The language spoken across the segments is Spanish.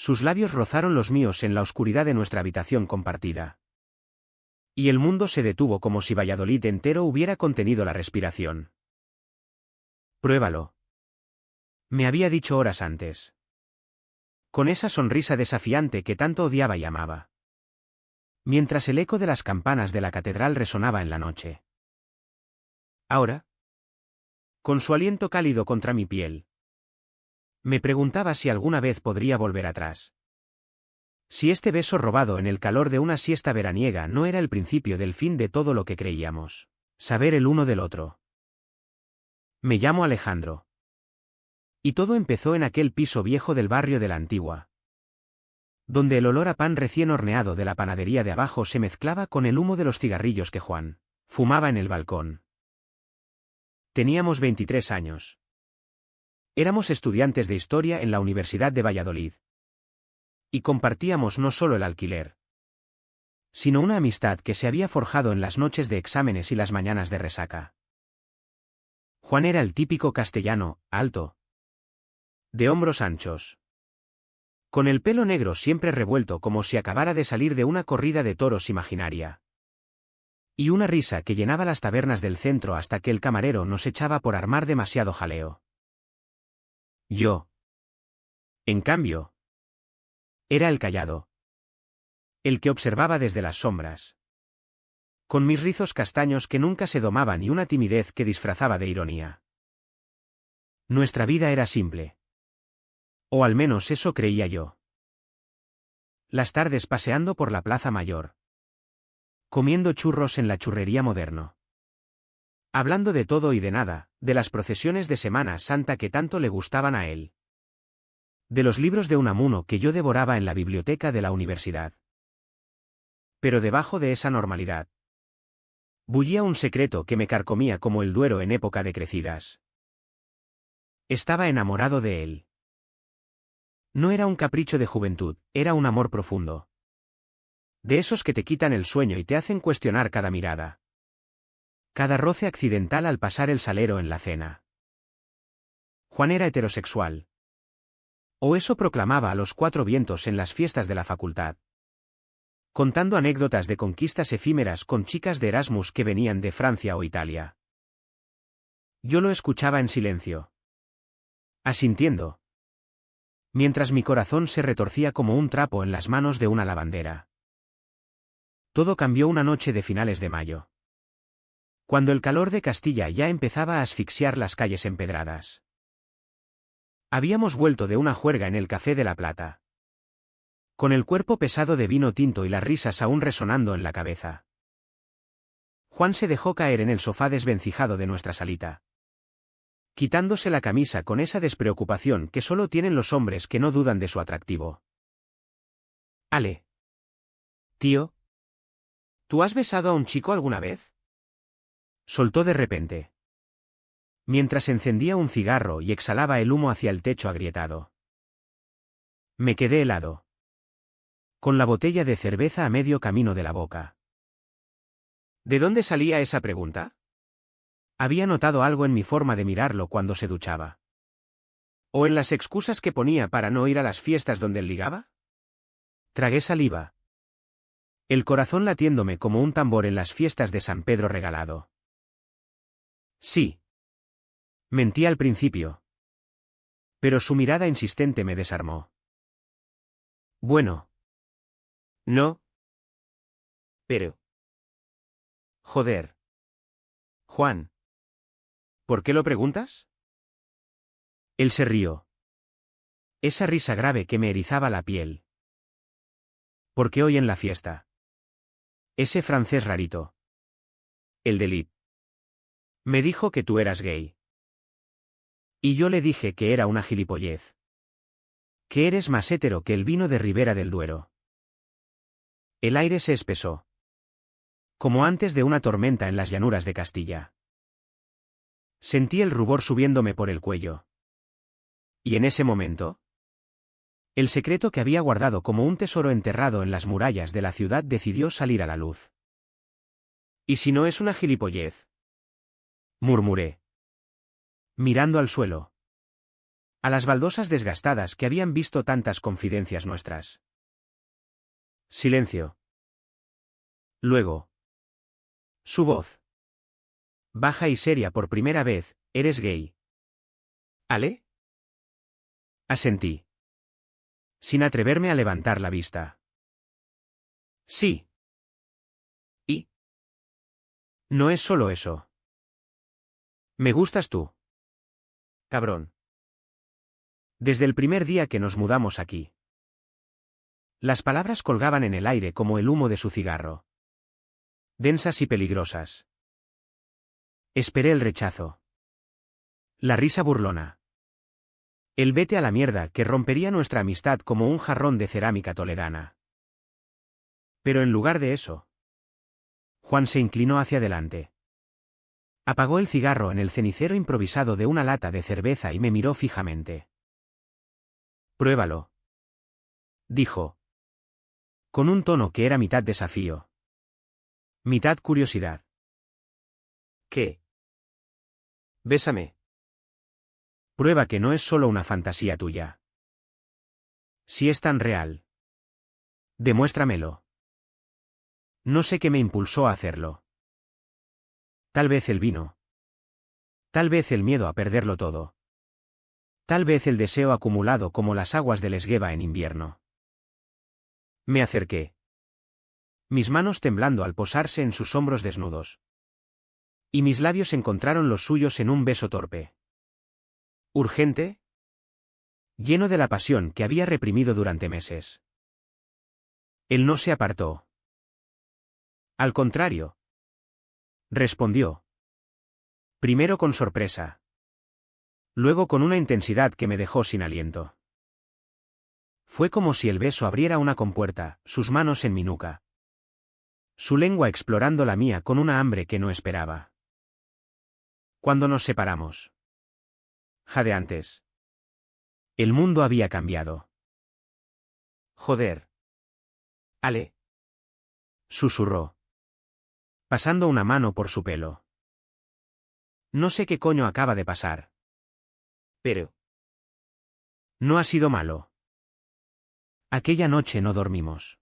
Sus labios rozaron los míos en la oscuridad de nuestra habitación compartida. Y el mundo se detuvo como si Valladolid entero hubiera contenido la respiración. Pruébalo. Me había dicho horas antes. Con esa sonrisa desafiante que tanto odiaba y amaba. Mientras el eco de las campanas de la catedral resonaba en la noche. Ahora, con su aliento cálido contra mi piel, me preguntaba si alguna vez podría volver atrás. Si este beso robado en el calor de una siesta veraniega no era el principio del fin de todo lo que creíamos saber el uno del otro. Me llamo Alejandro. Y todo empezó en aquel piso viejo del barrio de la Antigua, donde el olor a pan recién horneado de la panadería de abajo se mezclaba con el humo de los cigarrillos que Juan fumaba en el balcón. Teníamos 23 años. Éramos estudiantes de historia en la Universidad de Valladolid. Y compartíamos no solo el alquiler, sino una amistad que se había forjado en las noches de exámenes y las mañanas de resaca. Juan era el típico castellano, alto, de hombros anchos, con el pelo negro siempre revuelto como si acabara de salir de una corrida de toros imaginaria. Y una risa que llenaba las tabernas del centro hasta que el camarero nos echaba por armar demasiado jaleo. Yo, en cambio, era el callado, el que observaba desde las sombras, con mis rizos castaños que nunca se domaban y una timidez que disfrazaba de ironía. Nuestra vida era simple. O al menos eso creía yo. Las tardes paseando por la Plaza Mayor, comiendo churros en la churrería Moderno, hablando de todo y de nada, de las procesiones de Semana Santa que tanto le gustaban a él, de los libros de Unamuno que yo devoraba en la biblioteca de la universidad. Pero debajo de esa normalidad bullía un secreto que me carcomía como el Duero en época de crecidas. Estaba enamorado de él. No era un capricho de juventud, era un amor profundo. De esos que te quitan el sueño y te hacen cuestionar cada mirada, cada roce accidental al pasar el salero en la cena. Juan era heterosexual. O eso proclamaba a los cuatro vientos en las fiestas de la facultad, contando anécdotas de conquistas efímeras con chicas de Erasmus que venían de Francia o Italia. Yo lo escuchaba en silencio, asintiendo, mientras mi corazón se retorcía como un trapo en las manos de una lavandera. Todo cambió una noche de finales de mayo, cuando el calor de Castilla ya empezaba a asfixiar las calles empedradas. Habíamos vuelto de una juerga en el Café de la Plata, con el cuerpo pesado de vino tinto y las risas aún resonando en la cabeza. Juan se dejó caer en el sofá desvencijado de nuestra salita, quitándose la camisa con esa despreocupación que solo tienen los hombres que no dudan de su atractivo. Ale. Tío. ¿Tú has besado a un chico alguna vez? Soltó de repente, mientras encendía un cigarro y exhalaba el humo hacia el techo agrietado. Me quedé helado, con la botella de cerveza a medio camino de la boca. ¿De dónde salía esa pregunta? Había notado algo en mi forma de mirarlo cuando se duchaba. ¿O en las excusas que ponía para no ir a las fiestas donde él ligaba? Tragué saliva, el corazón latiéndome como un tambor en las fiestas de San Pedro Regalado. Sí. Mentí al principio, pero su mirada insistente me desarmó. Bueno. No. Pero. Joder. Juan. ¿Por qué lo preguntas? Él se rió. Esa risa grave que me erizaba la piel. Porque hoy en la fiesta. Ese francés rarito. El de Lip. Me dijo que tú eras gay. Y yo le dije que era una gilipollez. Que eres más hétero que el vino de Ribera del Duero. El aire se espesó, como antes de una tormenta en las llanuras de Castilla. Sentí el rubor subiéndome por el cuello. Y en ese momento, el secreto que había guardado como un tesoro enterrado en las murallas de la ciudad decidió salir a la luz. ¿Y si no es una gilipollez? Murmuré, mirando al suelo. A las baldosas desgastadas que habían visto tantas confidencias nuestras. Silencio. Luego. Su voz. Baja y seria por primera vez, ¿eres gay? ¿Ale? Asentí. Sin atreverme a levantar la vista. Sí. ¿Y? No es solo eso. Me gustas tú. Cabrón. Desde el primer día que nos mudamos aquí. Las palabras colgaban en el aire como el humo de su cigarro. Densas y peligrosas. Esperé el rechazo. La risa burlona. El vete a la mierda que rompería nuestra amistad como un jarrón de cerámica toledana. Pero en lugar de eso, Juan se inclinó hacia adelante. Apagó el cigarro en el cenicero improvisado de una lata de cerveza y me miró fijamente. Pruébalo. Dijo. Con un tono que era mitad desafío. Mitad curiosidad. ¿Qué? Bésame. Prueba que no es solo una fantasía tuya. Si es tan real. Demuéstramelo. No sé qué me impulsó a hacerlo. Tal vez el vino. Tal vez el miedo a perderlo todo. Tal vez el deseo acumulado como las aguas del Esgueva en invierno. Me acerqué. Mis manos temblando al posarse en sus hombros desnudos. Y mis labios encontraron los suyos en un beso torpe. ¿Urgente? Lleno de la pasión que había reprimido durante meses. Él no se apartó. Al contrario. Respondió. Primero con sorpresa. Luego con una intensidad que me dejó sin aliento. Fue como si el beso abriera una compuerta, sus manos en mi nuca. Su lengua explorando la mía con una hambre que no esperaba. Cuando nos separamos. Jadeantes. El mundo había cambiado. Joder. Ale. Susurró. Pasando una mano por su pelo. No sé qué coño acaba de pasar. Pero. No ha sido malo. Aquella noche no dormimos.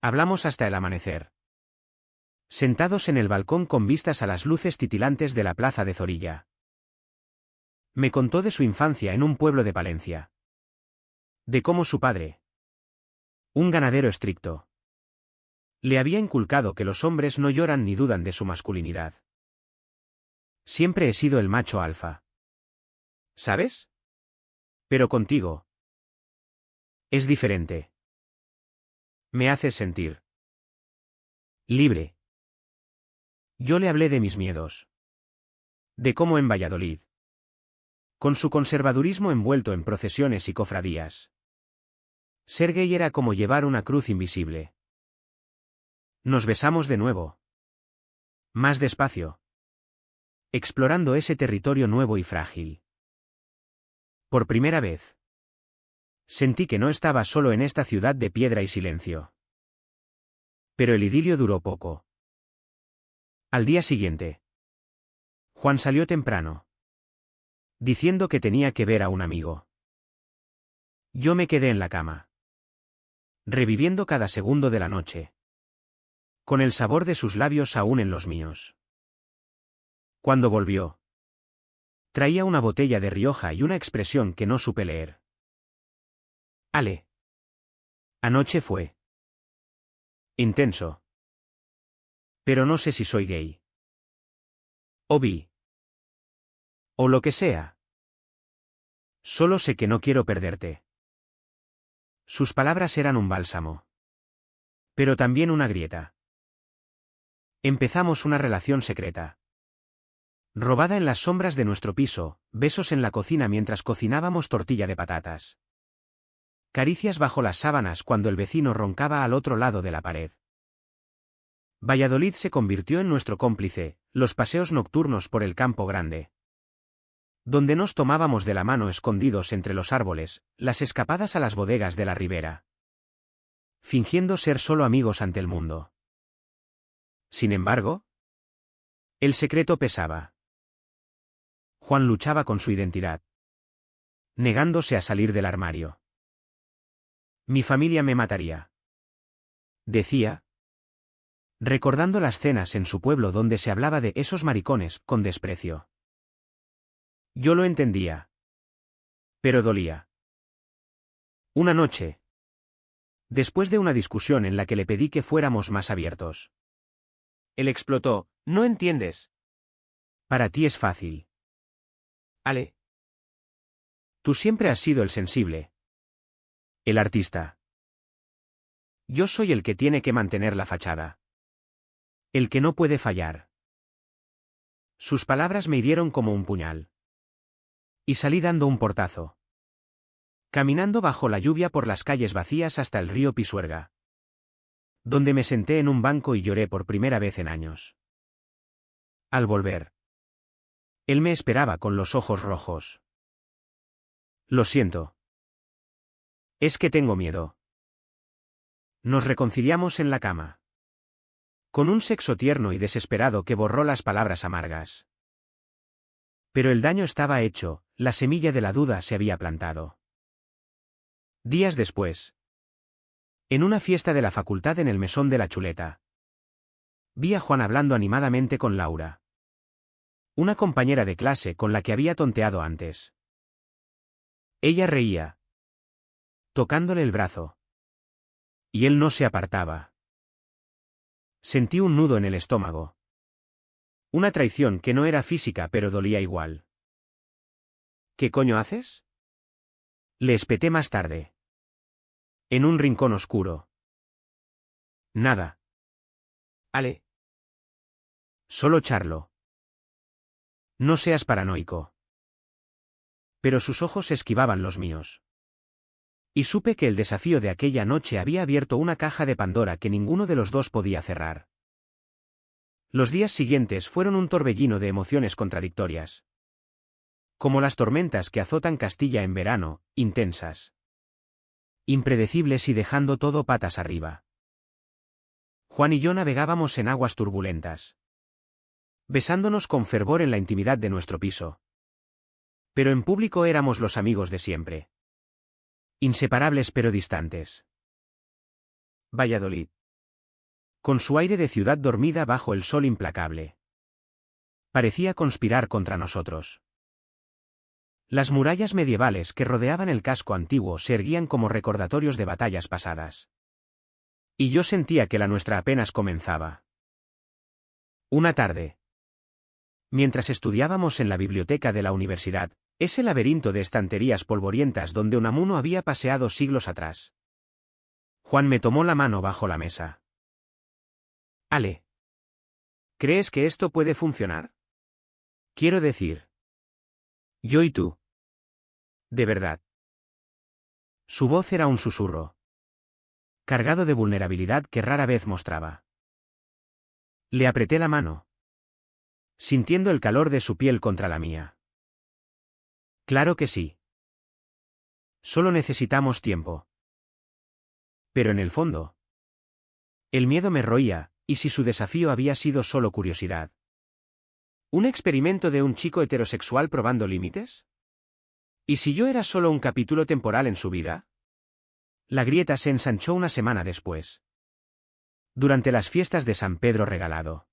Hablamos hasta el amanecer. Sentados en el balcón con vistas a las luces titilantes de la plaza de Zorilla. Me contó de su infancia en un pueblo de Palencia. De cómo su padre, un ganadero estricto, le había inculcado que los hombres no lloran ni dudan de su masculinidad. Siempre he sido el macho alfa. ¿Sabes? Pero contigo. Es diferente. Me haces sentir libre. Yo le hablé de mis miedos. De cómo en Valladolid, con su conservadurismo envuelto en procesiones y cofradías, ser gay era como llevar una cruz invisible. Nos besamos de nuevo. Más despacio. Explorando ese territorio nuevo y frágil. Por primera vez. Sentí que no estaba solo en esta ciudad de piedra y silencio. Pero el idilio duró poco. Al día siguiente, Juan salió temprano, diciendo que tenía que ver a un amigo. Yo me quedé en la cama, reviviendo cada segundo de la noche, con el sabor de sus labios aún en los míos. Cuando volvió, traía una botella de Rioja y una expresión que no supe leer. Ale. Anoche fue intenso. Pero no sé si soy gay. O bi. O lo que sea. Solo sé que no quiero perderte. Sus palabras eran un bálsamo. Pero también una grieta. Empezamos una relación secreta. Robada en las sombras de nuestro piso, besos en la cocina mientras cocinábamos tortilla de patatas. Caricias bajo las sábanas cuando el vecino roncaba al otro lado de la pared. Valladolid se convirtió en nuestro cómplice, los paseos nocturnos por el Campo Grande, donde nos tomábamos de la mano escondidos entre los árboles, las escapadas a las bodegas de la ribera, fingiendo ser solo amigos ante el mundo. Sin embargo, el secreto pesaba. Juan luchaba con su identidad. negándose a salir del armario. Mi familia me mataría. Decía, recordando las cenas en su pueblo donde se hablaba de esos maricones con desprecio. Yo lo entendía. Pero dolía. Una noche, después de una discusión en la que le pedí que fuéramos más abiertos, él explotó, ¿no entiendes? Para ti es fácil. Ale. Tú siempre has sido el sensible. El artista. Yo soy el que tiene que mantener la fachada. El que no puede fallar. Sus palabras me hirieron como un puñal. Y salí dando un portazo. Caminando bajo la lluvia por las calles vacías hasta el río Pisuerga, donde me senté en un banco y lloré por primera vez en años. Al volver, él me esperaba con los ojos rojos. Lo siento. Es que tengo miedo. Nos reconciliamos en la cama. Con un sexo tierno y desesperado que borró las palabras amargas. Pero el daño estaba hecho, la semilla de la duda se había plantado. Días después, en una fiesta de la facultad en el Mesón de la Chuleta, vi a Juan hablando animadamente con Laura, una compañera de clase con la que había tonteado antes. Ella reía, tocándole el brazo. Y él no se apartaba. Sentí un nudo en el estómago. Una traición que no era física pero dolía igual. ¿Qué coño haces? Le espeté más tarde. En un rincón oscuro. Nada. Ale. Solo charlo. No seas paranoico. Pero sus ojos esquivaban los míos. Y supe que el desafío de aquella noche había abierto una caja de Pandora que ninguno de los dos podía cerrar. Los días siguientes fueron un torbellino de emociones contradictorias. Como las tormentas que azotan Castilla en verano, intensas. Impredecibles y dejando todo patas arriba. Juan y yo navegábamos en aguas turbulentas. Besándonos con fervor en la intimidad de nuestro piso. Pero en público éramos los amigos de siempre. Inseparables pero distantes. Valladolid. Con su aire de ciudad dormida bajo el sol implacable. Parecía conspirar contra nosotros. Las murallas medievales que rodeaban el casco antiguo se erguían como recordatorios de batallas pasadas. Y yo sentía que la nuestra apenas comenzaba. Una tarde, mientras estudiábamos en la biblioteca de la universidad, ese laberinto de estanterías polvorientas donde Unamuno había paseado siglos atrás, Juan me tomó la mano bajo la mesa. Ale. ¿Crees que esto puede funcionar? Quiero decir. Yo y tú. De verdad. Su voz era un susurro. Cargado de vulnerabilidad que rara vez mostraba. Le apreté la mano. Sintiendo el calor de su piel contra la mía. Claro que sí. Solo necesitamos tiempo. Pero en el fondo. El miedo me roía, y si su desafío había sido solo curiosidad. ¿Un experimento de un chico heterosexual probando límites? ¿Y si yo era solo un capítulo temporal en su vida? La grieta se ensanchó una semana después. Durante las fiestas de San Pedro Regalado.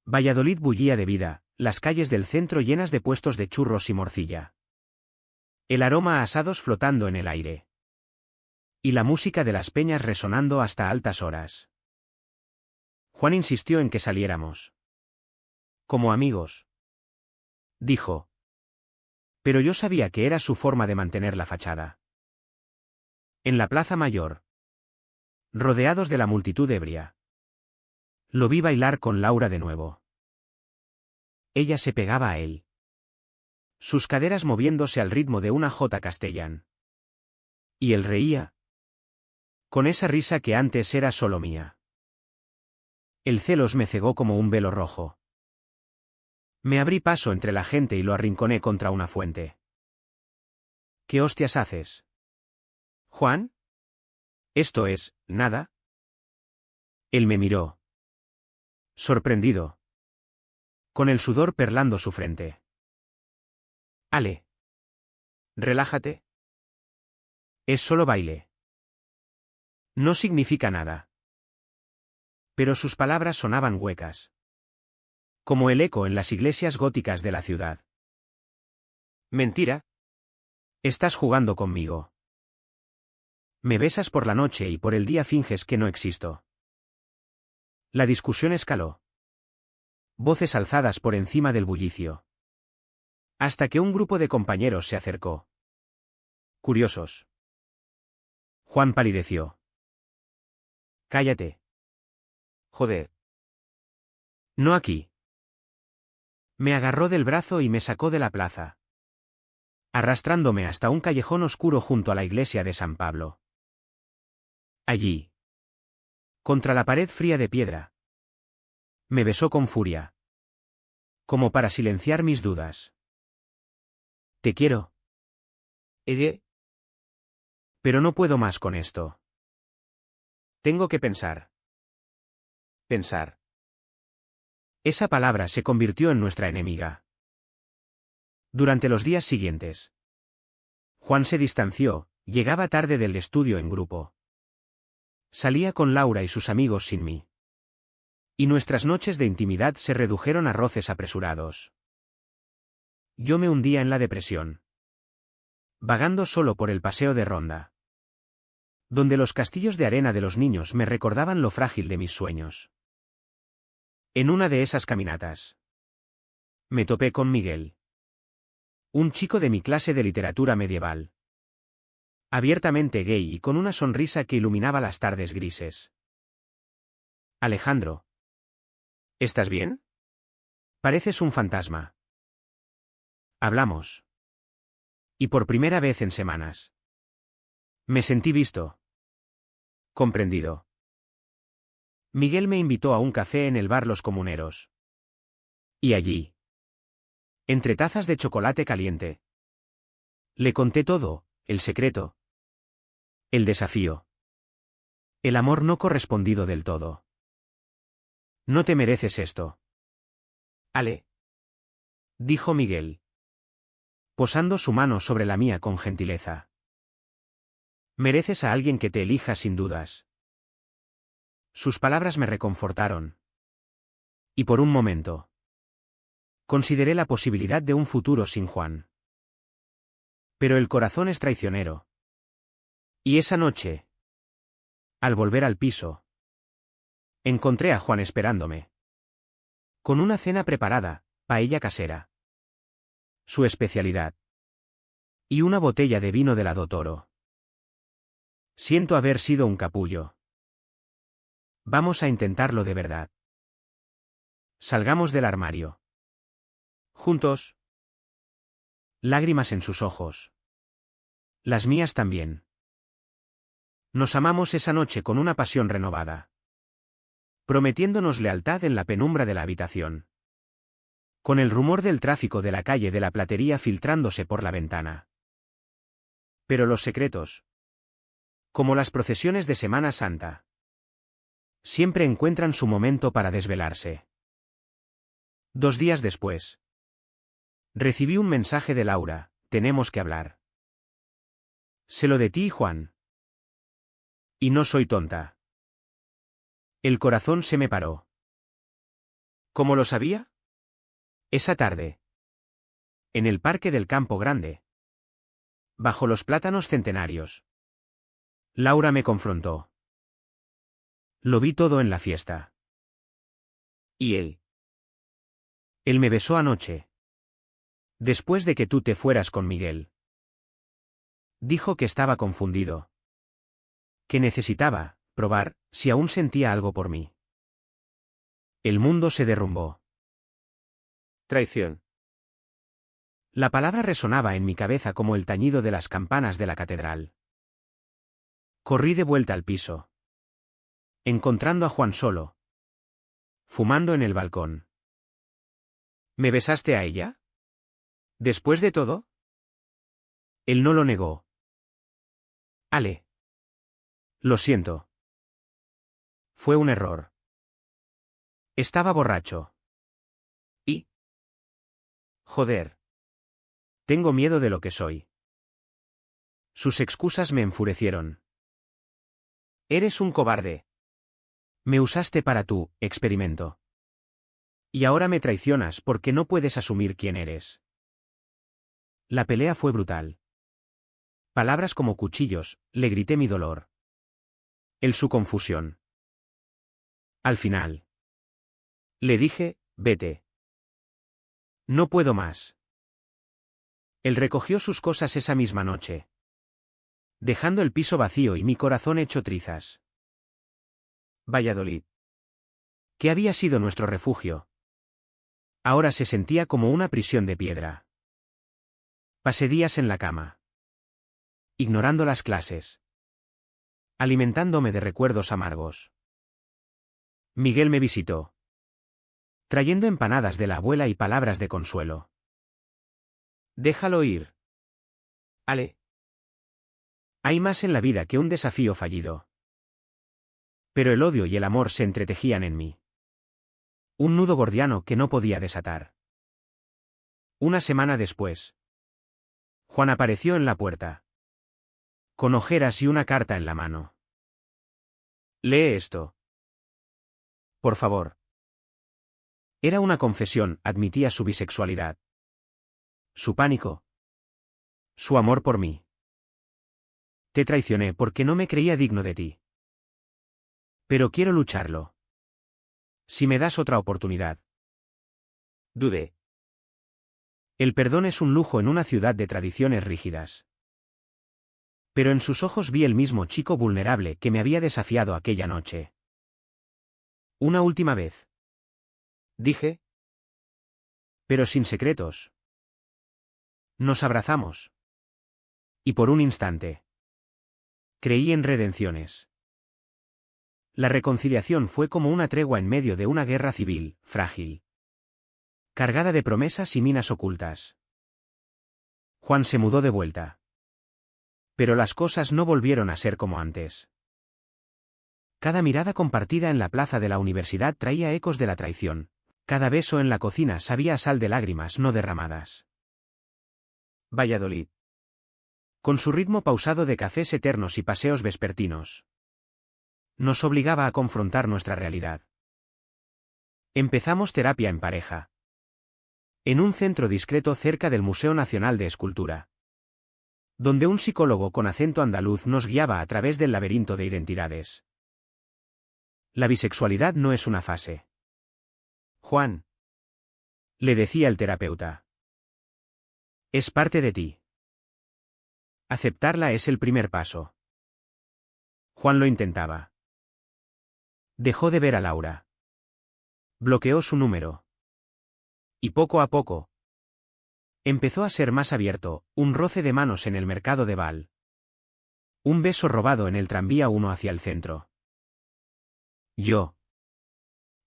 Valladolid bullía de vida, las calles del centro llenas de puestos de churros y morcilla. El aroma a asados flotando en el aire. Y la música de las peñas resonando hasta altas horas. Juan insistió en que saliéramos. Como amigos. Dijo. Pero yo sabía que era su forma de mantener la fachada. En la Plaza Mayor. Rodeados de la multitud ebria. Lo vi bailar con Laura de nuevo. Ella se pegaba a él. Sus caderas moviéndose al ritmo de una jota castellán. Y él reía. Con esa risa que antes era solo mía. El celos me cegó como un velo rojo. Me abrí paso entre la gente y lo arrinconé contra una fuente. ¿Qué hostias haces? ¿Juan? Esto es, nada. Él me miró. Sorprendido. Con el sudor perlando su frente. Ale. Relájate. Es solo baile. No significa nada. Pero sus palabras sonaban huecas. Como el eco en las iglesias góticas de la ciudad. Mentira. Estás jugando conmigo. Me besas por la noche y por el día finges que no existo. La discusión escaló. Voces alzadas por encima del bullicio. Hasta que un grupo de compañeros se acercó. Curiosos. Juan palideció. Cállate. Joder. No aquí. Me agarró del brazo y me sacó de la plaza, arrastrándome hasta un callejón oscuro junto a la iglesia de San Pablo. Allí. Contra la pared fría de piedra. Me besó con furia. Como para silenciar mis dudas. Te quiero. Ella. Pero no puedo más con esto. Tengo que pensar. Pensar. Esa palabra se convirtió en nuestra enemiga. Durante los días siguientes. Juan se distanció, llegaba tarde del estudio en grupo. Salía con Laura y sus amigos sin mí. Y nuestras noches de intimidad se redujeron a roces apresurados. Yo me hundía en la depresión. Vagando solo por el paseo de Ronda. Donde los castillos de arena de los niños me recordaban lo frágil de mis sueños. En una de esas caminatas. Me topé con Miguel. Un chico de mi clase de literatura medieval. Abiertamente gay y con una sonrisa que iluminaba las tardes grises. Alejandro. ¿Estás bien? Pareces un fantasma. Hablamos. Y por primera vez en semanas. Me sentí visto. Comprendido. Miguel me invitó a un café en el bar Los Comuneros. Y allí. Entre tazas de chocolate caliente. Le conté todo, el secreto. El desafío. El amor no correspondido del todo. No te mereces esto. Ale. Dijo Miguel. Posando su mano sobre la mía con gentileza. Mereces a alguien que te elija sin dudas. Sus palabras me reconfortaron. Y por un momento. Consideré la posibilidad de un futuro sin Juan. Pero el corazón es traicionero. Y esa noche. Al volver al piso. Encontré a Juan esperándome. Con una cena preparada, paella casera. Su especialidad. Y una botella de vino de la Toro. Siento haber sido un capullo. Vamos a intentarlo de verdad. Salgamos del armario. Juntos. Lágrimas en sus ojos. Las mías también. Nos amamos esa noche con una pasión renovada. Prometiéndonos lealtad en la penumbra de la habitación. Con el rumor del tráfico de la calle de la Platería filtrándose por la ventana. Pero los secretos. Como las procesiones de Semana Santa. Siempre encuentran su momento para desvelarse. 2 días después. Recibí un mensaje de Laura, tenemos que hablar. Sé lo de ti, Juan. Y no soy tonta. El corazón se me paró. ¿Cómo lo sabía? Esa tarde. En el parque del Campo Grande. Bajo los plátanos centenarios. Laura me confrontó. Lo vi todo en la fiesta. ¿Y él? Él me besó anoche. Después de que tú te fueras con Miguel. Dijo que estaba confundido. Que necesitaba probar si aún sentía algo por mí. El mundo se derrumbó. Traición. La palabra resonaba en mi cabeza como el tañido de las campanas de la catedral. Corrí de vuelta al piso. Encontrando a Juan solo. Fumando en el balcón. ¿Me besaste a ella? ¿Después de todo? Él no lo negó. Ale. Lo siento. Fue un error. Estaba borracho. Y... Joder. Tengo miedo de lo que soy. Sus excusas me enfurecieron. Eres un cobarde. Me usaste para tu experimento. Y ahora me traicionas porque no puedes asumir quién eres. La pelea fue brutal. Palabras como cuchillos, le grité mi dolor. Él su confusión. Al final. Le dije, vete. No puedo más. Él recogió sus cosas esa misma noche, dejando el piso vacío y mi corazón hecho trizas. Valladolid, que había sido nuestro refugio, ahora se sentía como una prisión de piedra. Pasé días en la cama, ignorando las clases, alimentándome de recuerdos amargos. Miguel me visitó, trayendo empanadas de la abuela y palabras de consuelo. Déjalo ir. Ale. Hay más en la vida que un desafío fallido. Pero el odio y el amor se entretejían en mí. Un nudo gordiano que no podía desatar. Una semana después, Juan apareció en la puerta, con ojeras y una carta en la mano. Lee esto. Por favor. Era una confesión, admitía su bisexualidad. Su pánico. Su amor por mí. Te traicioné porque no me creía digno de ti. Pero quiero lucharlo. Si me das otra oportunidad. Dudé. El perdón es un lujo en una ciudad de tradiciones rígidas. Pero en sus ojos vi el mismo chico vulnerable que me había desafiado aquella noche. Una última vez. Dije. Pero sin secretos. Nos abrazamos. Y por un instante. Creí en redenciones. La reconciliación fue como una tregua en medio de una guerra civil, frágil, cargada de promesas y minas ocultas. Juan se mudó de vuelta. Pero las cosas no volvieron a ser como antes. Cada mirada compartida en la plaza de la universidad traía ecos de la traición. Cada beso en la cocina sabía a sal de lágrimas no derramadas. Valladolid. Con su ritmo pausado de cafés eternos y paseos vespertinos, nos obligaba a confrontar nuestra realidad. Empezamos terapia en pareja. En un centro discreto cerca del Museo Nacional de Escultura, donde un psicólogo con acento andaluz nos guiaba a través del laberinto de identidades. La bisexualidad no es una fase. Juan, le decía el terapeuta, es parte de ti. Aceptarla es el primer paso. Juan lo intentaba. Dejó de ver a Laura. Bloqueó su número. Y poco a poco, empezó a ser más abierto, un roce de manos en el mercado de Val. Un beso robado en el tranvía 1 hacia el centro. Yo,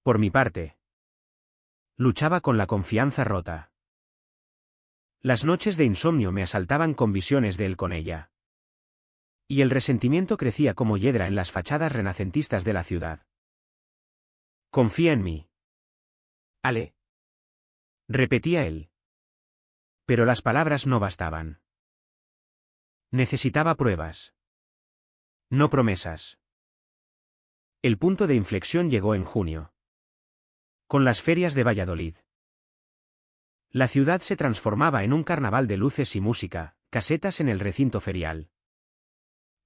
por mi parte, luchaba con la confianza rota. Las noches de insomnio me asaltaban con visiones de él con ella. Y el resentimiento crecía como hiedra en las fachadas renacentistas de la ciudad. Confía en mí. Ale. Repetía él. Pero las palabras no bastaban. Necesitaba pruebas. No promesas. El punto de inflexión llegó en junio. Con las ferias de Valladolid. La ciudad se transformaba en un carnaval de luces y música, casetas en el recinto ferial,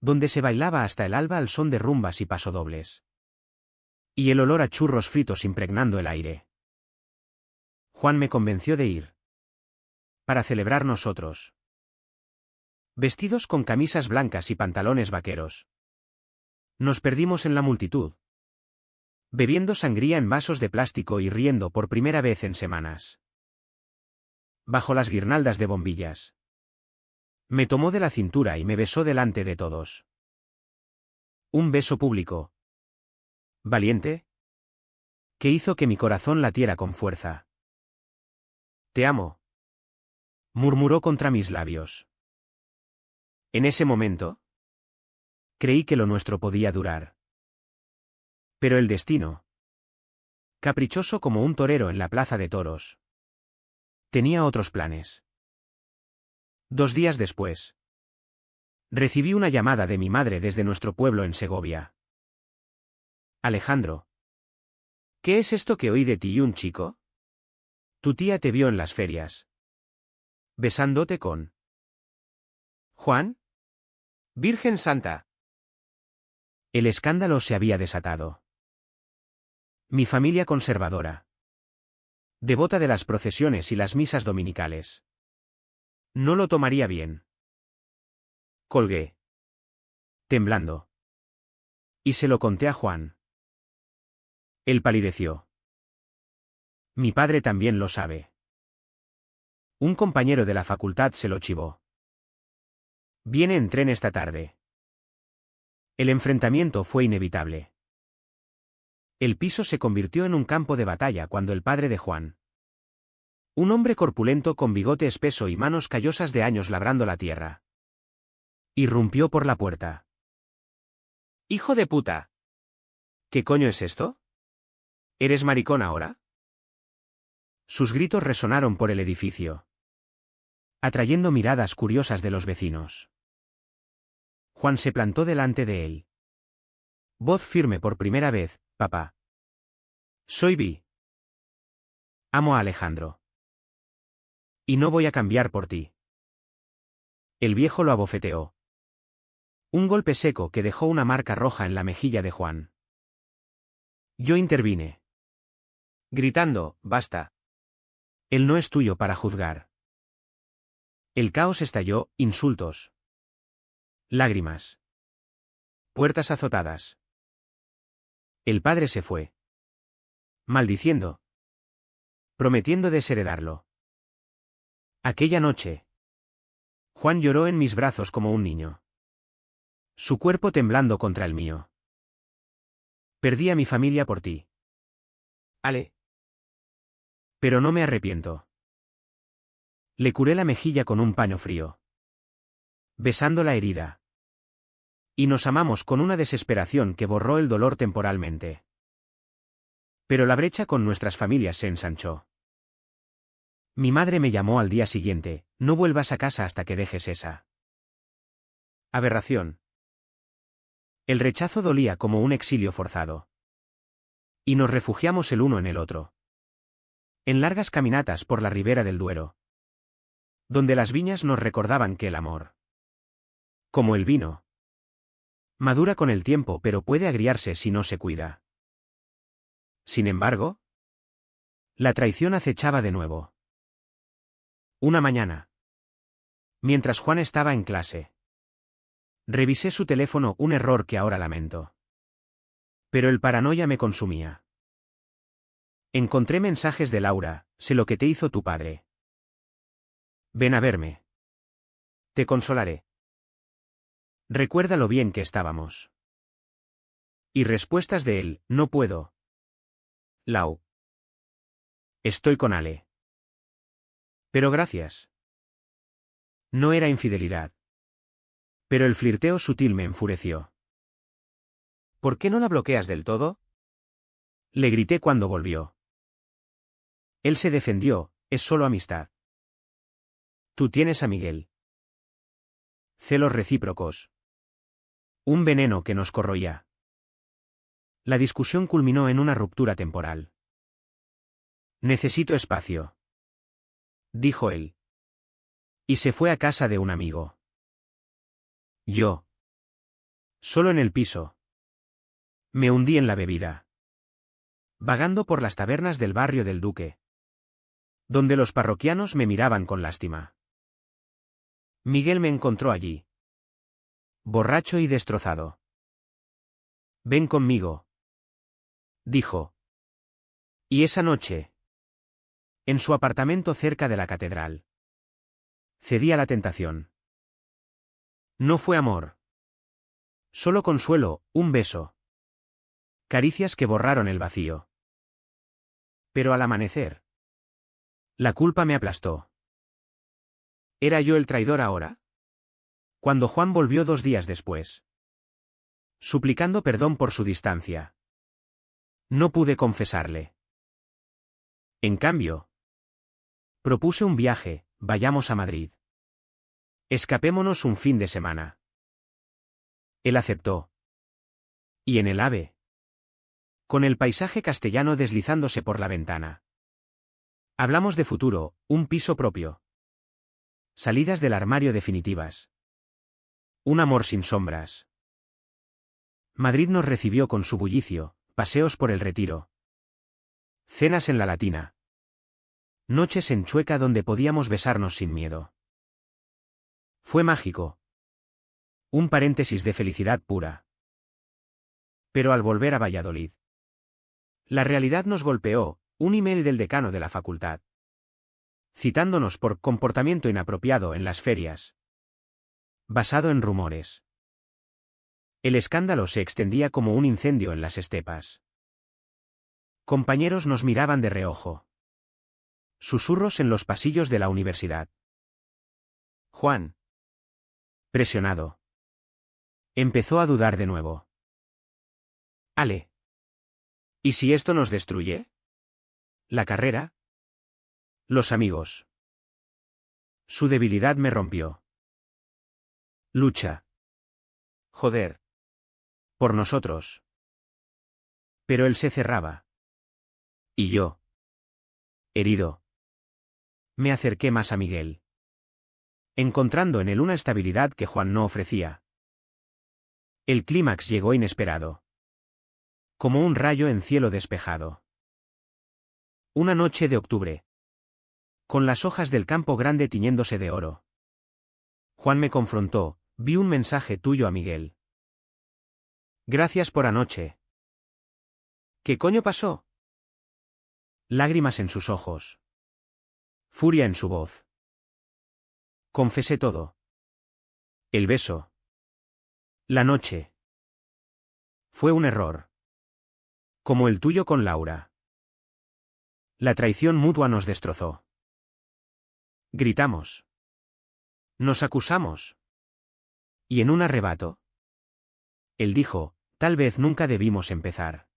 donde se bailaba hasta el alba al son de rumbas y pasodobles. Y el olor a churros fritos impregnando el aire. Juan me convenció de ir. Para celebrar nosotros. Vestidos con camisas blancas y pantalones vaqueros. Nos perdimos en la multitud. Bebiendo sangría en vasos de plástico y riendo por primera vez en semanas. Bajo las guirnaldas de bombillas. Me tomó de la cintura y me besó delante de todos. Un beso público. Valiente. Que hizo que mi corazón latiera con fuerza. Te amo. Murmuró contra mis labios. En ese momento, creí que lo nuestro podía durar. Pero el destino, caprichoso como un torero en la plaza de toros, tenía otros planes. 2 días después, Recibí una llamada de mi madre desde nuestro pueblo en Segovia. Alejandro. ¿Qué es esto que oí de ti y un chico? Tu tía te vio en las ferias. Besándote con Juan. Virgen Santa. El escándalo se había desatado. Mi familia conservadora. Devota de las procesiones y las misas dominicales. No lo tomaría bien. Colgué. Temblando. Y se lo conté a Juan. Él palideció. Mi padre también lo sabe. Un compañero de la facultad se lo chivó. Viene en tren esta tarde. El enfrentamiento fue inevitable. El piso se convirtió en un campo de batalla cuando el padre de Juan, un hombre corpulento con bigote espeso y manos callosas de años labrando la tierra, irrumpió por la puerta. ¡Hijo de puta! ¿Qué coño es esto? ¿Eres maricón ahora? Sus gritos resonaron por el edificio, atrayendo miradas curiosas de los vecinos. Juan se plantó delante de él. Voz firme por primera vez: papá. Soy Vi. Amo a Alejandro. Y no voy a cambiar por ti. El viejo lo abofeteó. Un golpe seco que dejó una marca roja en la mejilla de Juan. Yo intervine, gritando: basta. Él no es tuyo para juzgar. El caos estalló: insultos, lágrimas, puertas azotadas. El padre se fue, maldiciendo, prometiendo desheredarlo. Aquella noche, Juan lloró en mis brazos como un niño, su cuerpo temblando contra el mío. Perdí a mi familia por ti, Ale. Pero no me arrepiento. Le curé la mejilla con un paño frío, besando la herida. Y nos amamos con una desesperación que borró el dolor temporalmente. Pero la brecha con nuestras familias se ensanchó. Mi madre me llamó al día siguiente: no vuelvas a casa hasta que dejes esa aberración. El rechazo dolía como un exilio forzado. Y nos refugiamos el uno en el otro, en largas caminatas por la ribera del Duero, donde las viñas nos recordaban que el amor, como el vino, madura con el tiempo pero puede agriarse si no se cuida. Sin embargo, la traición acechaba de nuevo. Una mañana, mientras Juan estaba en clase, revisé su teléfono, un error que ahora lamento. Pero el paranoia me consumía. Encontré mensajes de Laura: sé lo que te hizo tu padre. Ven a verme. Te consolaré. Recuerda lo bien que estábamos. Y respuestas de él: no puedo. Lau. Estoy con Ale. Pero gracias. No era infidelidad. Pero el flirteo sutil me enfureció. ¿Por qué no la bloqueas del todo? Le grité cuando volvió. Él se defendió: es solo amistad. Tú tienes a Miguel. Celos recíprocos. Un veneno que nos corroía. La discusión culminó en una ruptura temporal. Necesito espacio, dijo él. Y se fue a casa de un amigo. Yo, solo en el piso, me hundí en la bebida, vagando por las tabernas del barrio del Duque, donde los parroquianos me miraban con lástima. Miguel me encontró allí, borracho y destrozado. Ven conmigo, dijo. Y esa noche, en su apartamento cerca de la catedral, cedí a la tentación. No fue amor. Solo consuelo, un beso. Caricias que borraron el vacío. Pero al amanecer, la culpa me aplastó. ¿Era yo el traidor ahora? Cuando Juan volvió 2 días después, suplicando perdón por su distancia, no pude confesarle. En cambio, propuse un viaje: vayamos a Madrid. Escapémonos un fin de semana. Él aceptó. Y en el AVE. Con el paisaje castellano deslizándose por la ventana. Hablamos de futuro, un piso propio. Salidas del armario definitivas. Un amor sin sombras. Madrid nos recibió con su bullicio, paseos por el Retiro. Cenas en la Latina. Noches en Chueca donde podíamos besarnos sin miedo. Fue mágico. Un paréntesis de felicidad pura. Pero al volver a Valladolid, la realidad nos golpeó, un email del decano de la facultad, citándonos por comportamiento inapropiado en las ferias. Basado en rumores. El escándalo se extendía como un incendio en las estepas. Compañeros nos miraban de reojo. Susurros en los pasillos de la universidad. Juan, presionado, empezó a dudar de nuevo. Ale. ¿Y si esto nos destruye? ¿La carrera? Los amigos. Su debilidad me rompió. Lucha. Joder. Por nosotros. Pero él se cerraba. Y yo, herido, me acerqué más a Miguel, encontrando en él una estabilidad que Juan no ofrecía. El clímax llegó inesperado. Como un rayo en cielo despejado. Una noche de octubre. Con las hojas del campo grande tiñéndose de oro. Juan me confrontó, vi un mensaje tuyo a Miguel. Gracias por anoche. ¿Qué coño pasó? Lágrimas en sus ojos. Furia en su voz. Confesé todo. El beso. La noche. Fue un error. Como el tuyo con Laura. La traición mutua nos destrozó. Gritamos. Nos acusamos. Y en un arrebato. Él dijo, tal vez nunca debimos empezar.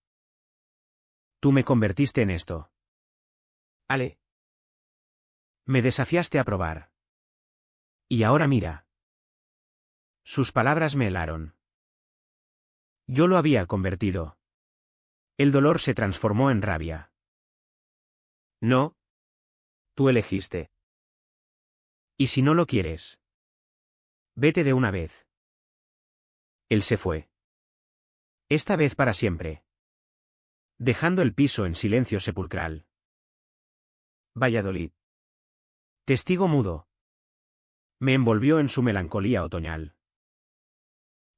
Tú me convertiste en esto. Ale. Me desafiaste a probar. Y ahora mira. Sus palabras me helaron. Yo lo había convertido. El dolor se transformó en rabia. No. Tú elegiste. ¿Y si no lo quieres? Vete de una vez. Él se fue. Esta vez para siempre. Dejando el piso en silencio sepulcral. Valladolid. Testigo mudo. Me envolvió en su melancolía otoñal.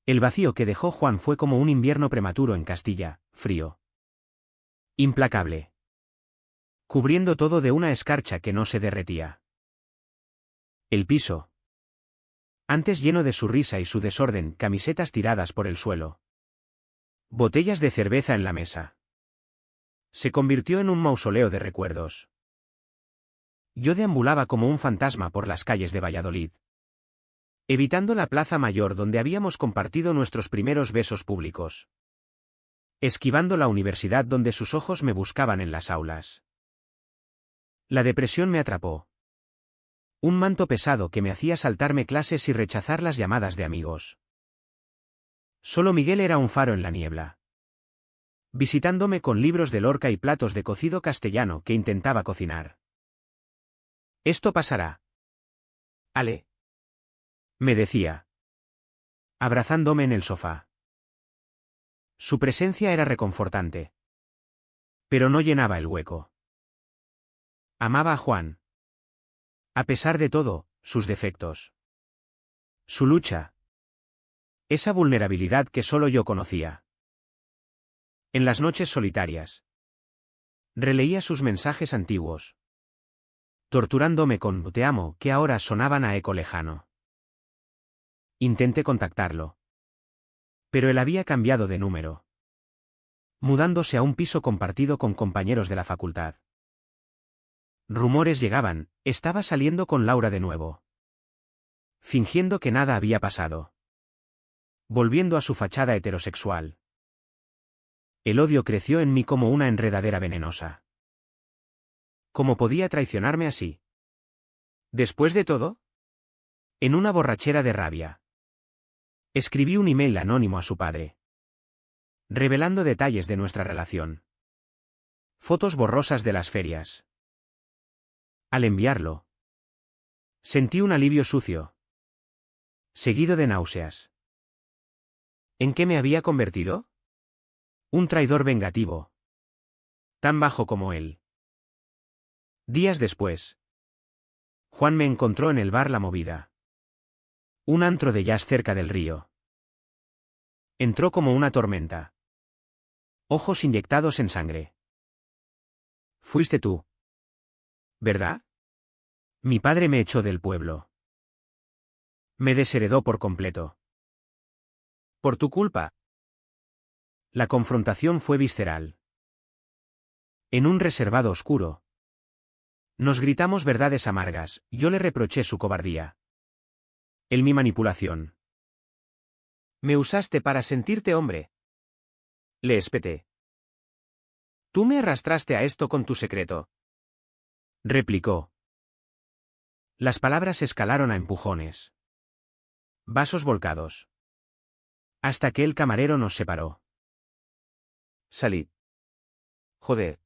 El vacío que dejó Juan fue como un invierno prematuro en Castilla, frío. Implacable. Cubriendo todo de una escarcha que no se derretía. El piso. Antes lleno de su risa y su desorden, camisetas tiradas por el suelo. Botellas de cerveza en la mesa. Se convirtió en un mausoleo de recuerdos. Yo deambulaba como un fantasma por las calles de Valladolid. Evitando la plaza mayor donde habíamos compartido nuestros primeros besos públicos. Esquivando la universidad donde sus ojos me buscaban en las aulas. La depresión me atrapó. Un manto pesado que me hacía saltarme clases y rechazar las llamadas de amigos. Solo Miguel era un faro en la niebla. Visitándome con libros de Lorca y platos de cocido castellano que intentaba cocinar. Esto pasará. Ale. Me decía. Abrazándome en el sofá. Su presencia era reconfortante. Pero no llenaba el hueco. Amaba a Juan. A pesar de todo, sus defectos. Su lucha. Esa vulnerabilidad que solo yo conocía. En las noches solitarias. Releía sus mensajes antiguos. Torturándome con "te amo" que ahora sonaban a eco lejano. Intenté contactarlo. Pero él había cambiado de número. Mudándose a un piso compartido con compañeros de la facultad. Rumores llegaban, estaba saliendo con Laura de nuevo. Fingiendo que nada había pasado. Volviendo a su fachada heterosexual. El odio creció en mí como una enredadera venenosa. ¿Cómo podía traicionarme así? Después de todo. En una borrachera de rabia. Escribí un email anónimo a su padre, revelando detalles de nuestra relación. Fotos borrosas de las ferias. Al enviarlo, sentí un alivio sucio, seguido de náuseas. ¿En qué me había convertido? Un traidor vengativo. Tan bajo como él. Días después, Juan me encontró en el bar La Movida. Un antro de jazz cerca del río. Entró como una tormenta. Ojos inyectados en sangre. Fuiste tú, ¿verdad? Mi padre me echó del pueblo. Me desheredó por completo. Por tu culpa. La confrontación fue visceral. En un reservado oscuro. Nos gritamos verdades amargas, yo le reproché su cobardía. Él mi manipulación. Me usaste para sentirte hombre. Le espeté. Tú me arrastraste a esto con tu secreto. Replicó. Las palabras escalaron a empujones. Vasos volcados. Hasta que el camarero nos separó. Salid. Joder.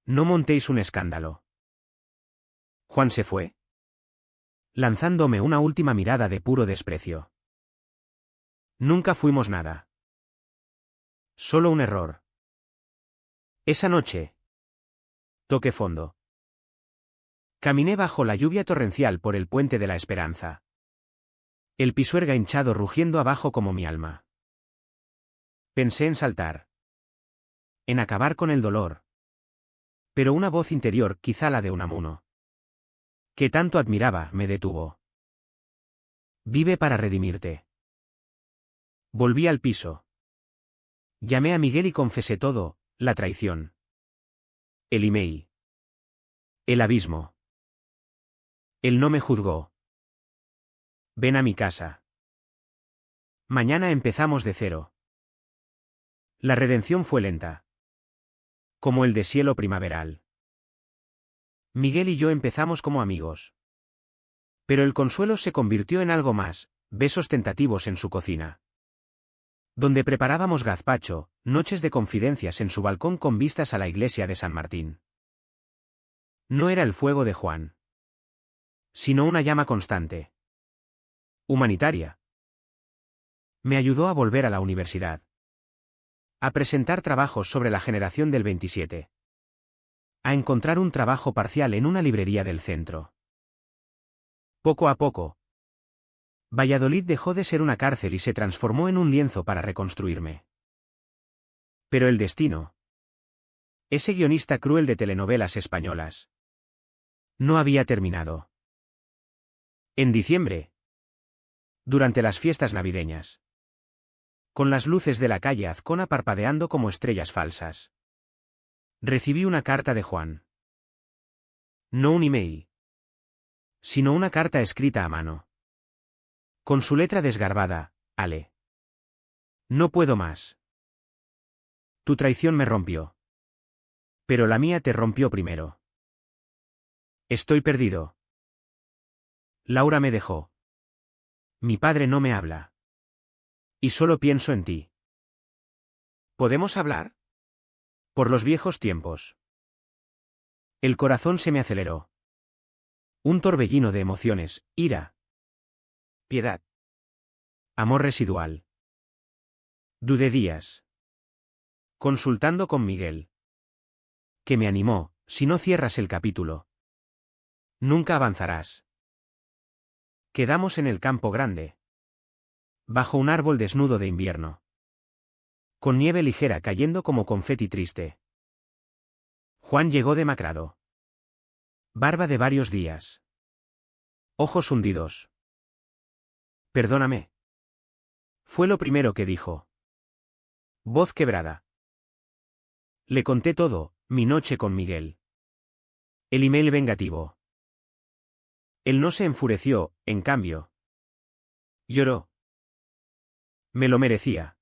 No montéis un escándalo. Juan se fue, lanzándome una última mirada de puro desprecio. Nunca fuimos nada. Solo un error. Esa noche. Toqué fondo. Caminé bajo la lluvia torrencial por el puente de la Esperanza. El pisuerga hinchado rugiendo abajo como mi alma. Pensé en saltar. En acabar con el dolor. Pero una voz interior, quizá la de Unamuno, que tanto admiraba, me detuvo. Vive para redimirte. Volví al piso. Llamé a Miguel y confesé todo, la traición. El email. El abismo. Él no me juzgó. Ven a mi casa. Mañana empezamos de cero. La redención fue lenta. Como el deshielo primaveral. Miguel y yo empezamos como amigos. Pero el consuelo se convirtió en algo más, besos tentativos en su cocina. Donde preparábamos gazpacho, noches de confidencias en su balcón con vistas a la iglesia de San Martín. No era el fuego de Juan, sino una llama constante. Humanitaria. Me ayudó a volver a la universidad. A presentar trabajos sobre la generación del 27. A encontrar un trabajo parcial en una librería del centro. Poco a poco, Valladolid dejó de ser una cárcel y se transformó en un lienzo para reconstruirme. Pero el destino. Ese guionista cruel de telenovelas españolas. No había terminado. En diciembre. Durante las fiestas navideñas. Con las luces de la calle Azcona parpadeando como estrellas falsas. Recibí una carta de Juan. No un email. Sino una carta escrita a mano. Con su letra desgarbada, Ale. No puedo más. Tu traición me rompió. Pero la mía te rompió primero. Estoy perdido. Laura me dejó. Mi padre no me habla. Y solo pienso en ti. ¿Podemos hablar? Por los viejos tiempos. El corazón se me aceleró. Un torbellino de emociones, ira. Piedad. Amor residual. Dudé días. Consultando con Miguel. Que me animó, si no cierras el capítulo. Nunca avanzarás. Quedamos en el campo grande. Bajo un árbol desnudo de invierno. Con nieve ligera cayendo como confeti triste. Juan llegó demacrado. Barba de varios días. Ojos hundidos. Perdóname. Fue lo primero que dijo. Voz quebrada. Le conté todo, mi noche con Miguel. El email vengativo. Él no se enfureció, en cambio. Lloró. Me lo merecía.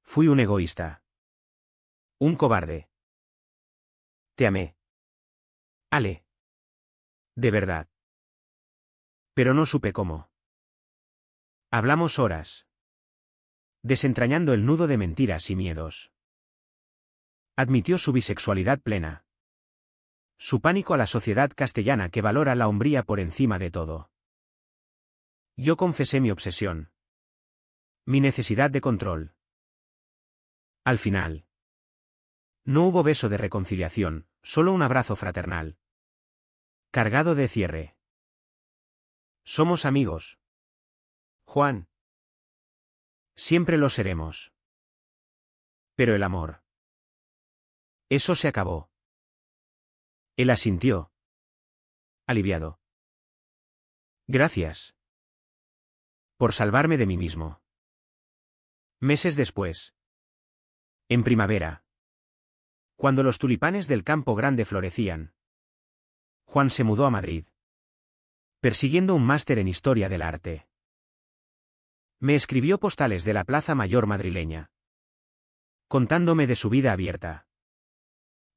Fui un egoísta. Un cobarde. Te amé. Ale. De verdad. Pero no supe cómo. Hablamos horas, desentrañando el nudo de mentiras y miedos. Admitió su bisexualidad plena. Su pánico a la sociedad castellana que valora la hombría por encima de todo. Yo confesé mi obsesión. Mi necesidad de control. Al final. No hubo beso de reconciliación, solo un abrazo fraternal. Cargado de cierre. Somos amigos. Juan. Siempre lo seremos. Pero el amor. Eso se acabó. Él asintió. Aliviado. Gracias. Por salvarme de mí mismo. Meses después. En primavera. Cuando los tulipanes del Campo Grande florecían. Juan se mudó a Madrid. Persiguiendo un máster en Historia del Arte. Me escribió postales de la Plaza Mayor madrileña. Contándome de su vida abierta.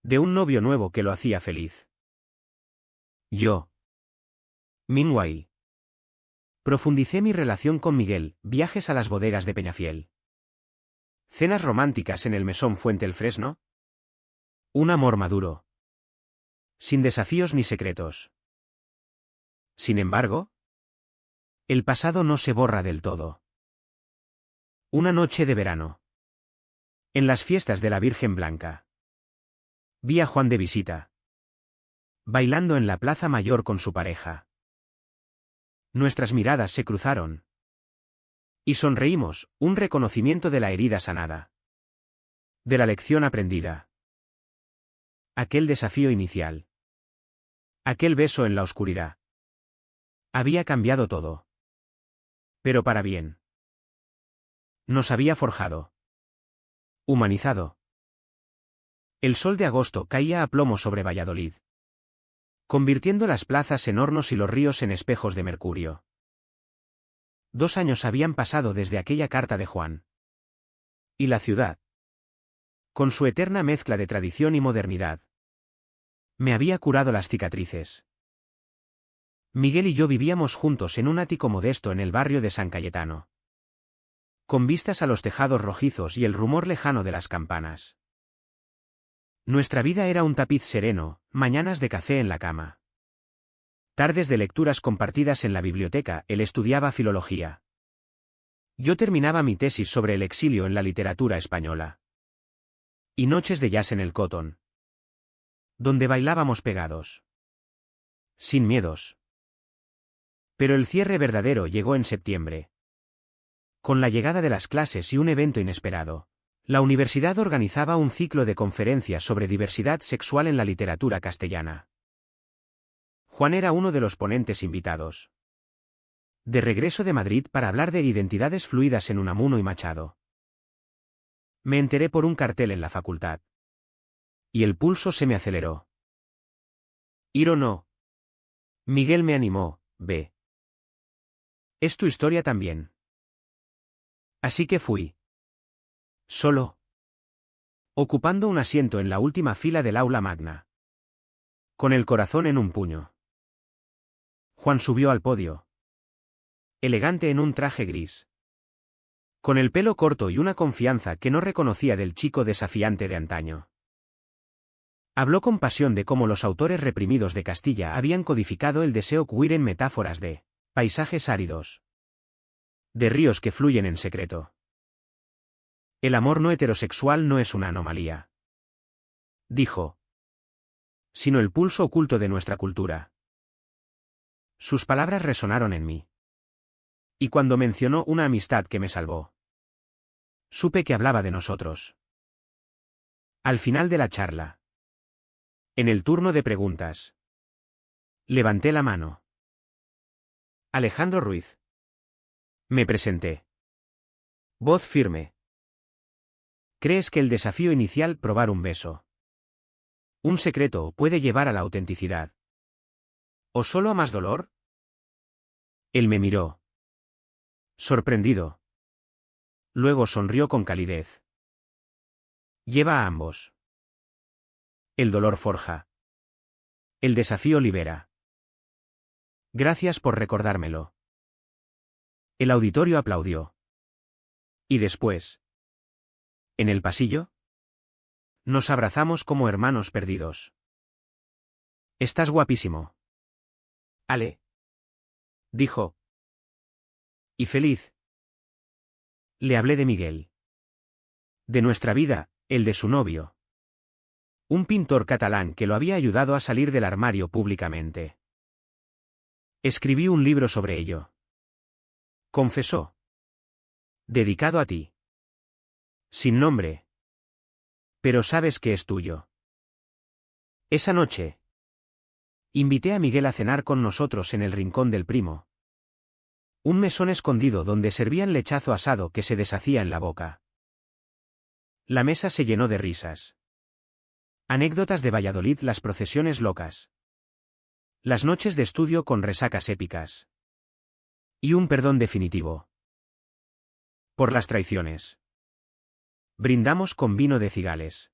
De un novio nuevo que lo hacía feliz. Yo. Meanwhile. Profundicé mi relación con Miguel, viajes a las bodegas de Peñafiel. Cenas románticas en el mesón Fuente el Fresno. Un amor maduro. Sin desafíos ni secretos. Sin embargo, el pasado no se borra del todo. Una noche de verano. En las fiestas de la Virgen Blanca. Vi a Juan de visita. Bailando en la Plaza Mayor con su pareja. Nuestras miradas se cruzaron. Y sonreímos, un reconocimiento de la herida sanada. De la lección aprendida. Aquel desafío inicial. Aquel beso en la oscuridad. Había cambiado todo. Pero para bien. Nos había forjado. Humanizado. El sol de agosto caía a plomo sobre Valladolid. Convirtiendo las plazas en hornos y los ríos en espejos de mercurio. 2 años habían pasado desde aquella carta de Juan. Y la ciudad. Con su eterna mezcla de tradición y modernidad. Me había curado las cicatrices. Miguel y yo vivíamos juntos en un ático modesto en el barrio de San Cayetano. Con vistas a los tejados rojizos y el rumor lejano de las campanas. Nuestra vida era un tapiz sereno, mañanas de café en la cama. Tardes de lecturas compartidas en la biblioteca, él estudiaba filología. Yo terminaba mi tesis sobre el exilio en la literatura española. Y noches de jazz en el Cotton. Donde bailábamos pegados. Sin miedos. Pero el cierre verdadero llegó en septiembre. Con la llegada de las clases y un evento inesperado. La universidad organizaba un ciclo de conferencias sobre diversidad sexual en la literatura castellana. Juan era uno de los ponentes invitados. De regreso de Madrid para hablar de identidades fluidas en Unamuno y Machado. Me enteré por un cartel en la facultad. Y el pulso se me aceleró. Ir o no. Miguel me animó, ve. Es tu historia también. Así que fui. Solo. Ocupando un asiento en la última fila del aula magna. Con el corazón en un puño. Juan subió al podio. Elegante en un traje gris. Con el pelo corto y una confianza que no reconocía del chico desafiante de antaño. Habló con pasión de cómo los autores reprimidos de Castilla habían codificado el deseo queer en metáforas de paisajes áridos. De ríos que fluyen en secreto. El amor no heterosexual no es una anomalía. Dijo. Sino el pulso oculto de nuestra cultura. Sus palabras resonaron en mí. Y cuando mencionó una amistad que me salvó. Supe que hablaba de nosotros. Al final de la charla. En el turno de preguntas. Levanté la mano. Alejandro Ruiz. Me presenté. Voz firme. ¿Crees que el desafío inicial, probar un beso, un secreto, puede llevar a la autenticidad? ¿O solo a más dolor? Él me miró. Sorprendido. Luego sonrió con calidez. Lleva a ambos. El dolor forja. El desafío libera. Gracias por recordármelo. El auditorio aplaudió. ¿Y después? ¿En el pasillo? Nos abrazamos como hermanos perdidos. Estás guapísimo. Ale. Dijo. Y feliz. Le hablé de Miguel. De nuestra vida, el de su novio. Un pintor catalán que lo había ayudado a salir del armario públicamente. Escribí un libro sobre ello. Confesó. Dedicado a ti. Sin nombre. Pero sabes que es tuyo. Esa noche. Invité a Miguel a cenar con nosotros en el rincón del primo. Un mesón escondido donde servían lechazo asado que se deshacía en la boca. La mesa se llenó de risas. Anécdotas de Valladolid, las procesiones locas. Las noches de estudio con resacas épicas. Y un perdón definitivo. Por las traiciones. Brindamos con vino de cigales.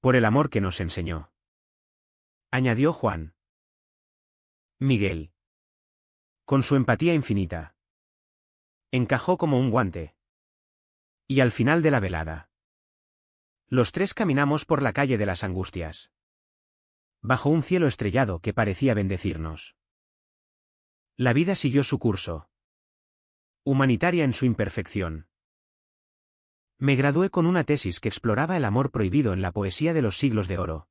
Por el amor que nos enseñó. Añadió Juan. Miguel. Con su empatía infinita. Encajó como un guante. Y al final de la velada. Los tres caminamos por la calle de las Angustias. Bajo un cielo estrellado que parecía bendecirnos. La vida siguió su curso. Humanitaria en su imperfección. Me gradué con una tesis que exploraba el amor prohibido en la poesía de los siglos de oro.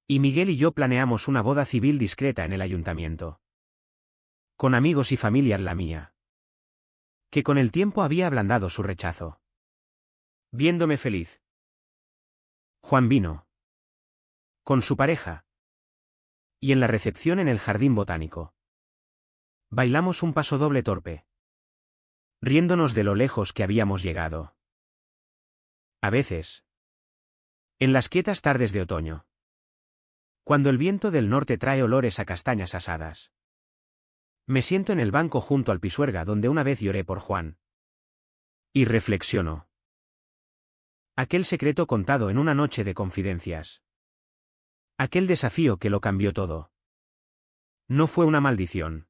Y Miguel y yo planeamos una boda civil discreta en el ayuntamiento. Con amigos y familia la mía. Que con el tiempo había ablandado su rechazo. Viéndome feliz. Juan vino. Con su pareja. Y en la recepción en el jardín botánico. Bailamos un pasodoble torpe. Riéndonos de lo lejos que habíamos llegado. A veces. En las quietas tardes de otoño. Cuando el viento del norte trae olores a castañas asadas. Me siento en el banco junto al Pisuerga donde una vez lloré por Juan. Y reflexiono. Aquel secreto contado en una noche de confidencias. Aquel desafío que lo cambió todo. No fue una maldición.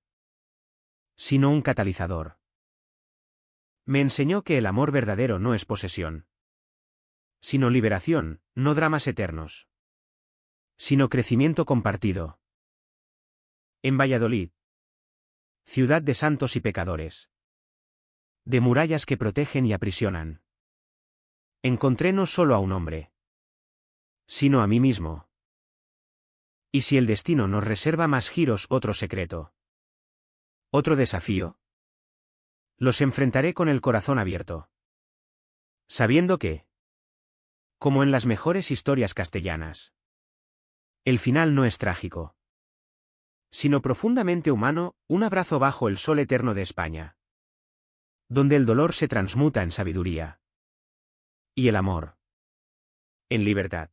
Sino un catalizador. Me enseñó que el amor verdadero no es posesión. Sino liberación, no dramas eternos. Sino crecimiento compartido. En Valladolid. Ciudad de santos y pecadores. De murallas que protegen y aprisionan. Encontré no solo a un hombre. Sino a mí mismo. Y si el destino nos reserva más giros, otro secreto. Otro desafío. Los enfrentaré con el corazón abierto. Sabiendo que. Como en las mejores historias castellanas. El final no es trágico. Sino profundamente humano, un abrazo bajo el sol eterno de España. Donde el dolor se transmuta en sabiduría. Y el amor. En libertad.